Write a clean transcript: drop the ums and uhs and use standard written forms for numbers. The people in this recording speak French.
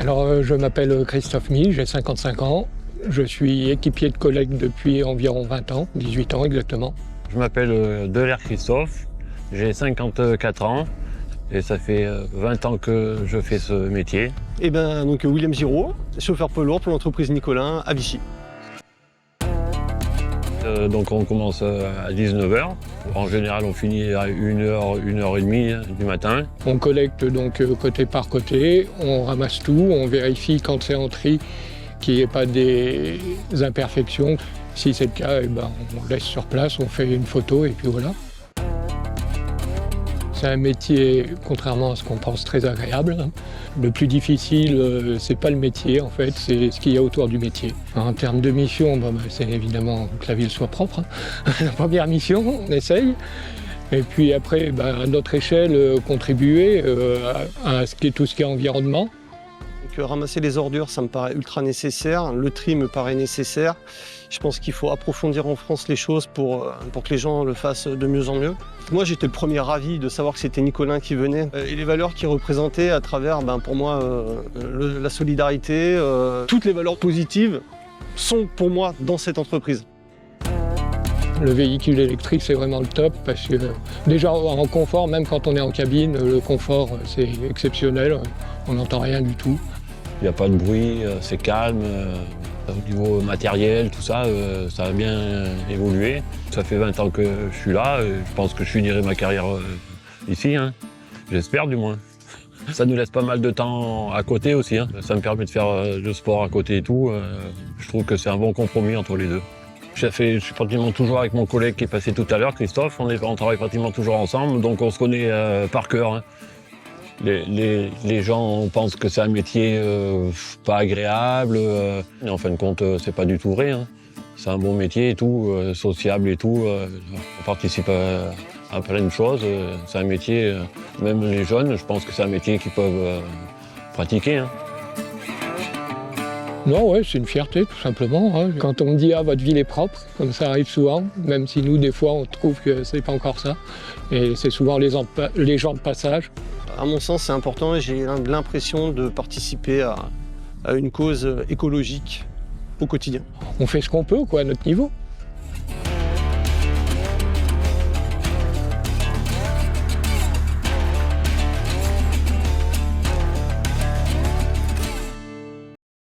Alors, je m'appelle Christophe Mie, j'ai 55 ans. Je suis équipier de collègues depuis environ 20 ans, 18 ans exactement. Je m'appelle Delair Christophe, j'ai 54 ans et ça fait 20 ans que je fais ce métier. Et donc William Giraud, chauffeur poids lourd pour l'entreprise Nicolin à Vichy. Donc on commence à 19h. En général, on finit à 1h, 1h30 du matin. On collecte donc côté par côté, on ramasse tout, on vérifie quand c'est en tri qu'il n'y ait pas des imperfections. Si c'est le cas, on laisse sur place, on fait une photo et puis voilà. C'est un métier, contrairement à ce qu'on pense, très agréable. Le plus difficile, c'est pas le métier en fait, c'est ce qu'il y a autour du métier. En termes de mission, c'est évidemment que la ville soit propre. La première mission, on essaye. Et puis après, à notre échelle, contribuer à tout ce qui est environnement. Donc, ramasser les ordures, ça me paraît ultra nécessaire. Le tri me paraît nécessaire. Je pense qu'il faut approfondir en France les choses pour que les gens le fassent de mieux en mieux. Moi, j'étais le premier ravi de savoir que c'était Nicolin qui venait. Et les valeurs qu'il représentait à travers, pour moi, la solidarité, toutes les valeurs positives sont pour moi dans cette entreprise. Le véhicule électrique, c'est vraiment le top parce que déjà en confort, même quand on est en cabine, le confort, c'est exceptionnel. On n'entend rien du tout. Il n'y a pas de bruit, c'est calme. Au niveau matériel, tout ça, ça a bien évolué. Ça fait 20 ans que je suis là et je pense que je finirai ma carrière ici. J'espère du moins. Ça nous laisse pas mal de temps à côté aussi. Ça me permet de faire le sport à côté et tout. Je trouve que c'est un bon compromis entre les deux. Je suis pratiquement toujours avec mon collègue qui est passé tout à l'heure, Christophe. On travaille pratiquement toujours ensemble, donc on se connaît par cœur. Les gens pensent que c'est un métier pas agréable. Et en fin de compte, c'est pas du tout vrai. C'est un bon métier et tout, sociable et tout. On participe à plein de choses. C'est un métier, même les jeunes, je pense que c'est un métier qu'ils peuvent pratiquer. Non, ouais, c'est une fierté tout simplement. Quand on me dit « Ah, votre ville est propre », comme ça arrive souvent, même si nous, des fois, on trouve que c'est pas encore ça. Et c'est souvent les gens de passage. À mon sens, c'est important et j'ai l'impression de participer à une cause écologique au quotidien. On fait ce qu'on peut, à notre niveau.